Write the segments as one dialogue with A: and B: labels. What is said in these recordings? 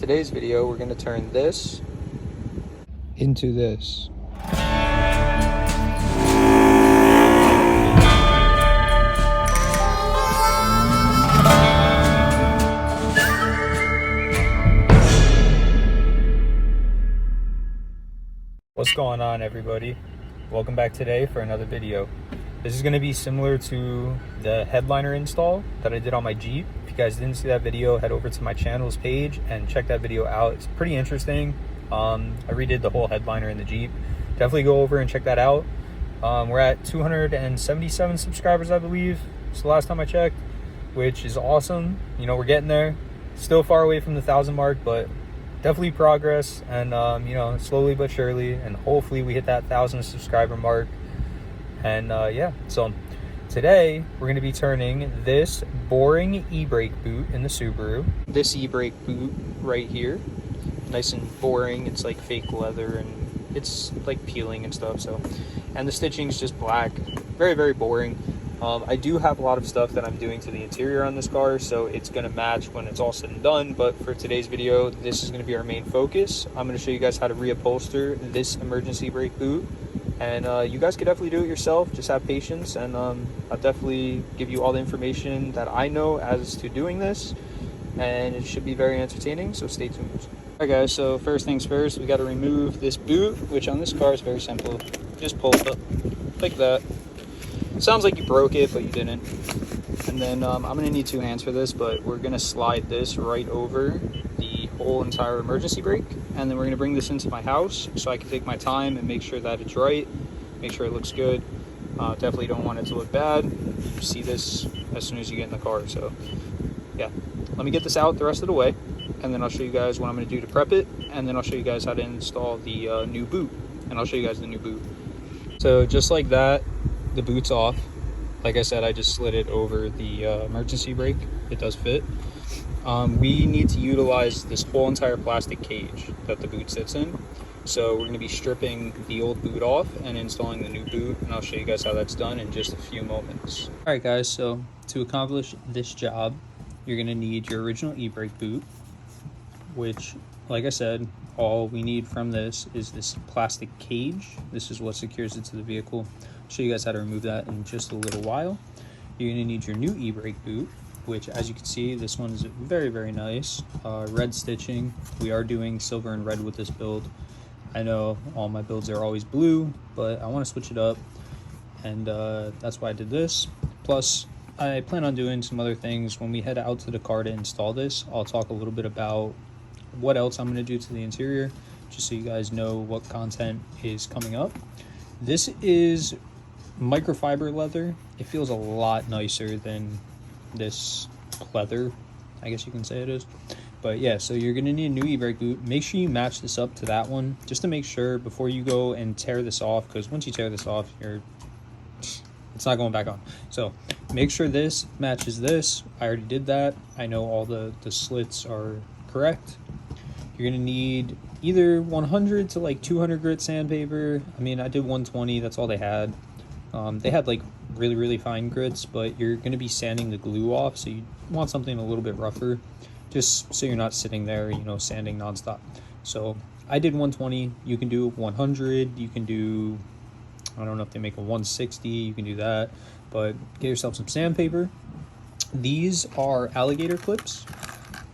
A: today's video, we're going to turn this into this. What's going on, everybody? Welcome back today for another video. This is going to be similar to the headliner install that I did on my Jeep. If you guys didn't see that video, head over to my channel's page and check that video out. It's pretty interesting. I redid the whole headliner in the Jeep. Definitely go over and check that out. We're at 277 subscribers, I believe. It's the last time I checked, which is awesome. You know, we're getting there. Still far away from the 1,000 mark, but definitely progress, and you know, slowly but surely, and hopefully we hit that 1,000 subscriber mark. And yeah, so today we're going to be turning this boring e-brake boot in the Subaru. This e-brake boot right here, nice and boring. It's like fake leather and it's like peeling and stuff. So, and the stitching is just black, very, very boring. I do have a lot of stuff that I'm doing to the interior on this car, so it's going to match when it's all said and done. But for today's video, this is going to be our main focus. I'm going to show you guys how to reupholster this emergency brake boot. And you guys could definitely do it yourself. Just have patience, and I'll definitely give you all the information that I know as to doing this. And it should be very entertaining, so stay tuned. Alright guys, so first things first, we got to remove this boot, which on this car is very simple. Just pull it up like that. It sounds like you broke it, but you didn't. And then I'm going to need two hands for this, but we're going to slide this right over the whole entire emergency brake. And then we're going to bring this into my house so I can take my time and make sure that it's right, make sure it looks good. Definitely don't want it to look bad. You see this as soon as you get in the car. So yeah, let me get this out the rest of the way, and then I'll show you guys what I'm going to do to prep it, and then I'll show you guys how to install the new boot, and I'll show you guys the new boot. So just like that, the boot's off. Like I said, I just slid it over the emergency brake. It does fit. We need to utilize this whole entire plastic cage that the boot sits in. So we're going to be stripping the old boot off and installing the new boot, and I'll show you guys how that's done in just a few moments. Alright guys, so to accomplish this job, you're going to need your original e-brake boot, which, like I said, all we need from this is this plastic cage. This is what secures it to the vehicle. I'll show you guys how to remove that in just a little while. You're going to need your new e-brake boot, which, as you can see, this one is very, very nice. Red stitching. We are doing silver and red with this build. I know all my builds are always blue, but I want to switch it up, and that's why I did this. Plus, I plan on doing some other things. When we head out to the car to install this, I'll talk a little bit about what else I'm going to do to the interior, just so you guys know what content is coming up. This is microfiber leather. It feels a lot nicer than this leather, I guess you can say it is. But yeah, so you're gonna need a new e-brake boot. Make sure you match this up to that one, just to make sure before you go and tear this off, because once you tear this off, it's not going back on. So make sure this matches this. I already did that. I know all the slits are correct. You're gonna need either 100 to like 200 grit sandpaper. I mean, I did 120, that's all they had. They had like really, really fine grits, but you're going to be sanding the glue off, so you want something a little bit rougher, just so you're not sitting there, you know, sanding nonstop. So I did 120. You can do 100. You can do, I don't know if they make a 160. You can do that, but get yourself some sandpaper. These are alligator clips.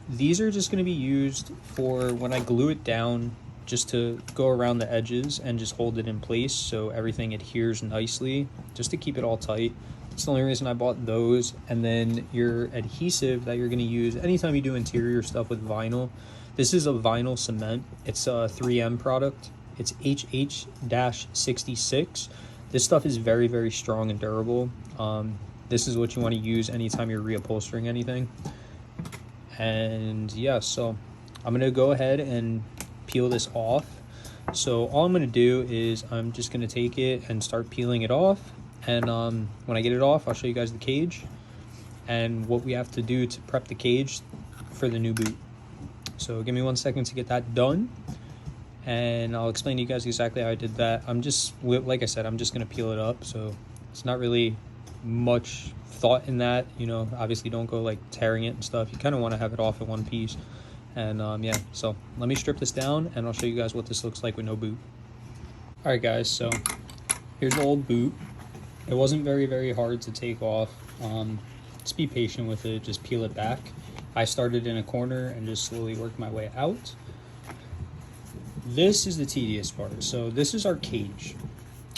A: These are just going to be used for when I glue it down, just to go around the edges and just hold it in place so everything adheres nicely, just to keep it all tight. That's the only reason I bought those. And then your adhesive that you're going to use anytime you do interior stuff with vinyl. This is a vinyl cement. It's a 3M product. It's HH-66. This stuff is very, very strong and durable. This is what you want to use anytime you're reupholstering anything. And yeah, so I'm going to go ahead and peel this off. So all I'm going to do is I'm just going to take it and start peeling it off, and when I get it off, I'll show you guys the cage and what we have to do to prep the cage for the new boot. So give me 1 second to get that done, and I'll explain to you guys exactly how I did that. I'm just, like I said, I'm just going to peel it up, so it's not really much thought in that, you know. Obviously don't go like tearing it and stuff. You kind of want to have it off in one piece. And yeah, so let me strip this down and I'll show you guys what this looks like with no boot. All right guys, so here's the old boot. It wasn't very hard to take off. Just be patient with it, just peel it back. I started in a corner and just slowly worked my way out. This is the tedious part. So this is our cage.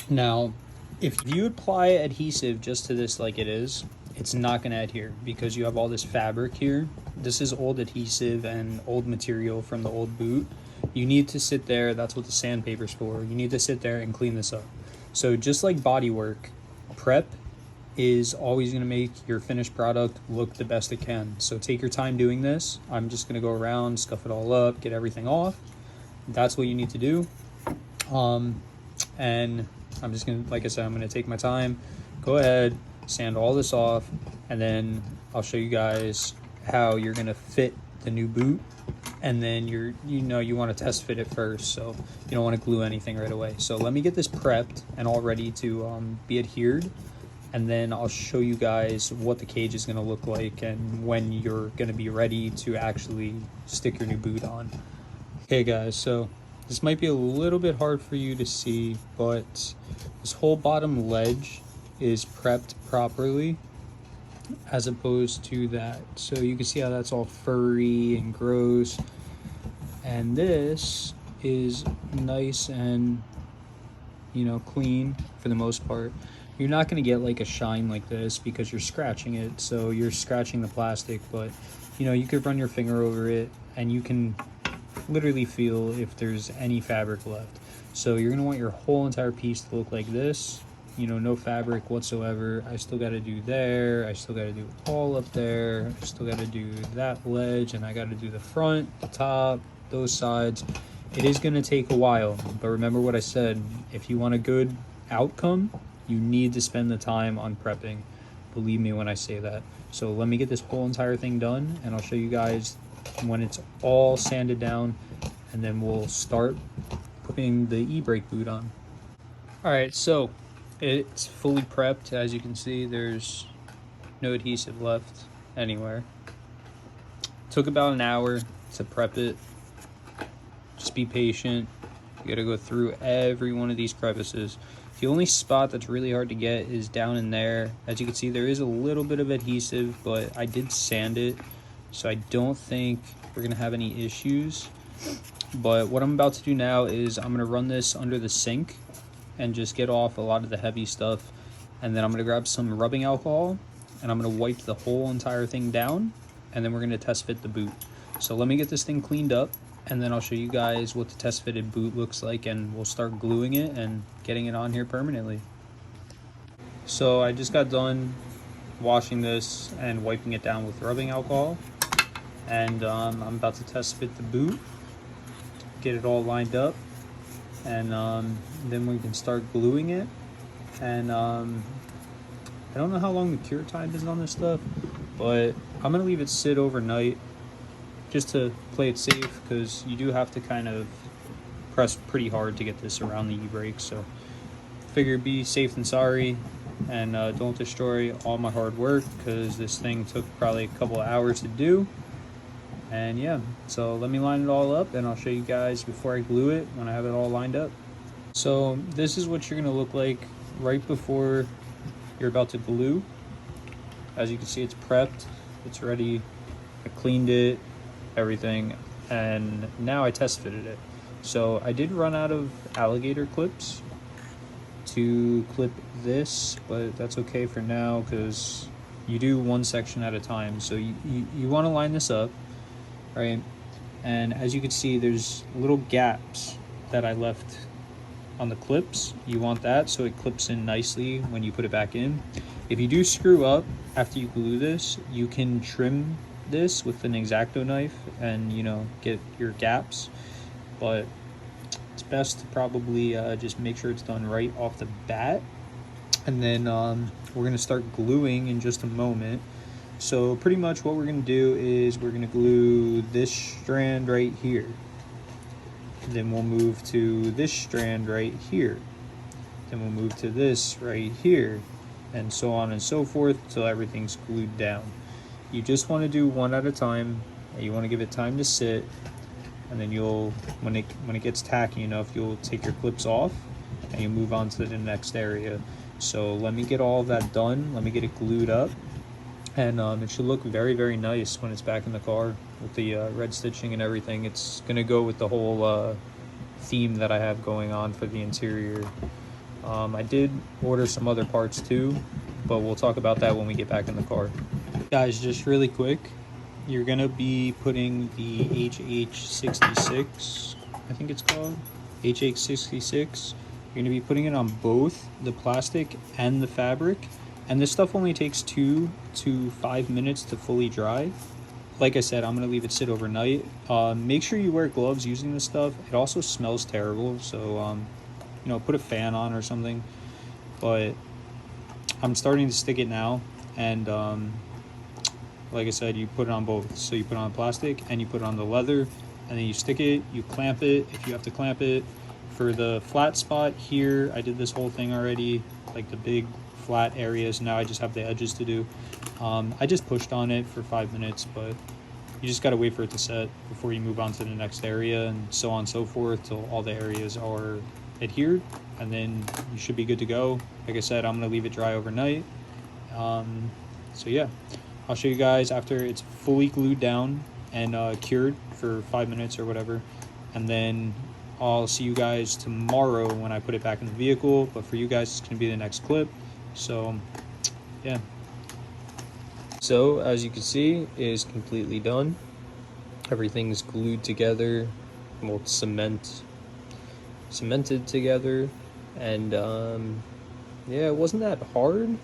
A: Now, if you apply adhesive just to this like it is, it's not going to adhere because you have all this fabric here. This is old adhesive and old material from the old boot. You need to sit there, that's what the sandpaper's for. You need to sit there and clean this up. So just like body work, prep is always going to make your finished product look the best it can. So take your time doing this. I'm just going to go around, scuff it all up, get everything off. That's what you need to do. And I'm just going to, like I said, I'm going to take my time, go ahead, sand all this off, and then I'll show you guys how you're going to fit the new boot. And then you want to test fit it first, so you don't want to glue anything right away. So let me get this prepped and all ready to be adhered, and then I'll show you guys what the cage is going to look like and when you're going to be ready to actually stick your new boot on. Okay guys, so this might be a little bit hard for you to see, but this whole bottom ledge is prepped properly as opposed to that. So you can see how that's all furry and gross, and this is nice and clean for the most part. You're not going to get like a shine like this because you're scratching it, so you're scratching the plastic, but you could run your finger over it and you can literally feel if there's any fabric left. So you're going to want your whole entire piece to look like this, no fabric whatsoever. I still got to do there, I still got to do all up there, I still got to do that ledge, and I got to do the front, the top, those sides. It is going to take a while, but remember what I said, if you want a good outcome, you need to spend the time on prepping. Believe me when I say that. So let me get this whole entire thing done and I'll show you guys when it's all sanded down, and then we'll start putting the e-brake boot on. All right, so it's fully prepped. As you can see, there's no adhesive left anywhere. Took about an hour to prep it. Just be patient. You gotta go through every one of these crevices. The only spot that's really hard to get is down in there. As you can see, there is a little bit of adhesive, but I did sand it, so I don't think we're gonna have any issues. But what I'm about to do now is I'm gonna run this under the sink and just get off a lot of the heavy stuff, and then I'm gonna grab some rubbing alcohol and I'm gonna wipe the whole entire thing down, and then we're gonna test fit the boot. So let me get this thing cleaned up, and then I'll show you guys what the test fitted boot looks like, and we'll start gluing it and getting it on here permanently. So I just got done washing this and wiping it down with rubbing alcohol, and I'm about to test fit the boot, get it all lined up, and then we can start gluing it. And I don't know how long the cure time is on this stuff, but I'm gonna leave it sit overnight just to play it safe, because you do have to kind of press pretty hard to get this around the e-brake. So figure be safe than sorry, and don't destroy all my hard work, because this thing took probably a couple of hours to do. And yeah, so let me line it all up and I'll show you guys before I glue it when I have it all lined up. So this is what you're gonna look like right before you're about to glue. As you can see, it's prepped, it's ready, I cleaned it, everything, and now I test fitted it. So I did run out of alligator clips to clip this, but that's okay for now because you do one section at a time. So you want to line this up, right? And as you can see, there's little gaps that I left on the clips. You want that so it clips in nicely when you put it back in. If you do screw up after you glue this, you can trim this with an X-Acto knife and get your gaps, but it's best to probably just make sure it's done right off the bat. And then we're going to start gluing in just a moment. So pretty much what we're going to do is we're going to glue this strand right here, then we'll move to this strand right here, then we'll move to this right here, and so on and so forth till everything's glued down. You just want to do one at a time, and you want to give it time to sit, and then you'll, when it gets tacky enough, you'll take your clips off and you move on to the next area. So let me get all of that done, let me get it glued up, and it should look very, very nice when it's back in the car with the red stitching and everything. It's gonna go with the whole theme that I have going on for the interior. I did order some other parts too, but we'll talk about that when we get back in the car. Guys, just really quick, you're gonna be putting the HH66, I think it's called, HH66. You're gonna be putting it on both the plastic and the fabric, and this stuff only takes 2 to 5 minutes to fully dry. Like I said, I'm gonna leave it sit overnight. Make sure you wear gloves using this stuff. It also smells terrible, so you know, put a fan on or something. But I'm starting to stick it now, and like I said, you put it on both. So you put it on plastic and you put it on the leather, and then you stick it, you clamp it if you have to clamp it. For the flat spot here, I did this whole thing already, like the big flat areas. Now I just have the edges to do. I just pushed on it for 5 minutes, but you just gotta wait for it to set before you move on to the next area, and so on and so forth till all the areas are adhered, and then you should be good to go. Like I said, I'm gonna leave it dry overnight. So yeah, I'll show you guys after it's fully glued down and cured for 5 minutes or whatever, and then I'll see you guys tomorrow when I put it back in the vehicle. But for you guys, it's gonna be the next clip. So yeah. So as you can see, it is completely done. Everything's glued together, well, cemented together, and yeah, it wasn't that hard.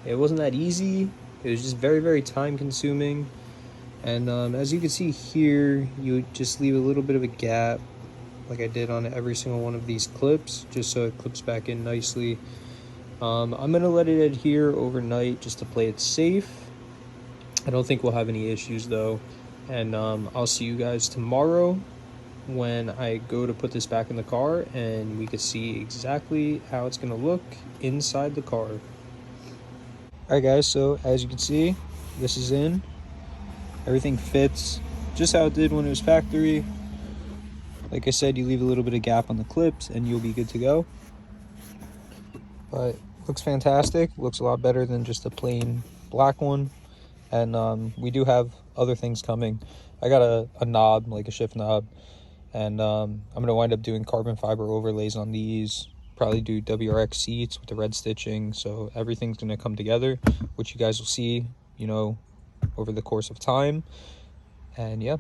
A: It wasn't that easy. It was just very, very time consuming. And as you can see here, you just leave a little bit of a gap, like I did on every single one of these clips, just so it clips back in nicely. I'm gonna let it adhere overnight just to play it safe. I don't think we'll have any issues though. And I'll see you guys tomorrow when I go to put this back in the car, and we can see exactly how it's gonna look inside the car. Alright guys, so as you can see, this is in. Everything fits just how it did when it was factory. Like I said, you leave a little bit of gap on the clips and you'll be good to go. But looks fantastic, looks a lot better than just a plain black one. And we do have other things coming. I got a knob, like a shift knob, and I'm gonna wind up doing carbon fiber overlays on these, probably do WRX seats with the red stitching. So everything's gonna come together, which you guys will see, you know, over the course of time. And yeah,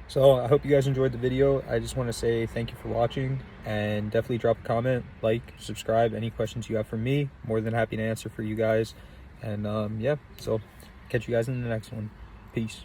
A: so I hope you guys enjoyed the video. I just want to say thank you for watching, and definitely drop a comment, like, subscribe. Any questions you have for me, more than happy to answer for you guys. And yeah, so catch you guys in the next one. Peace.